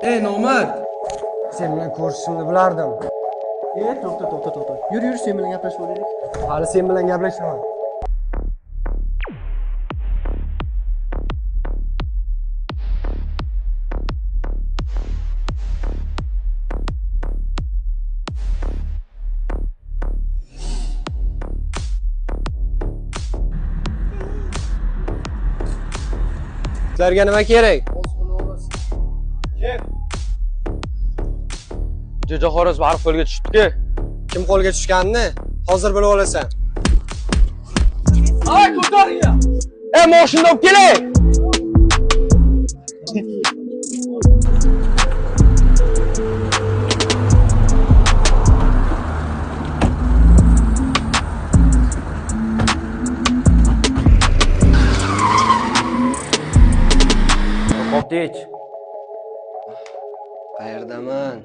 Ey nomard! Sen bilan ko'rishishimni bilardim. To'xta. Yur, sen bilan gaplashib olaylik. Hali sen bilan gaplashaman. Sizlarga nima kerak? Jo'jaxo'roz barib qo'lga tushibdi-ku. Kim qo'lga tushganini hozir bilib olasan. Ay, ko'taringlar! Mashina olib keling. Qopdek. Qayerdaman?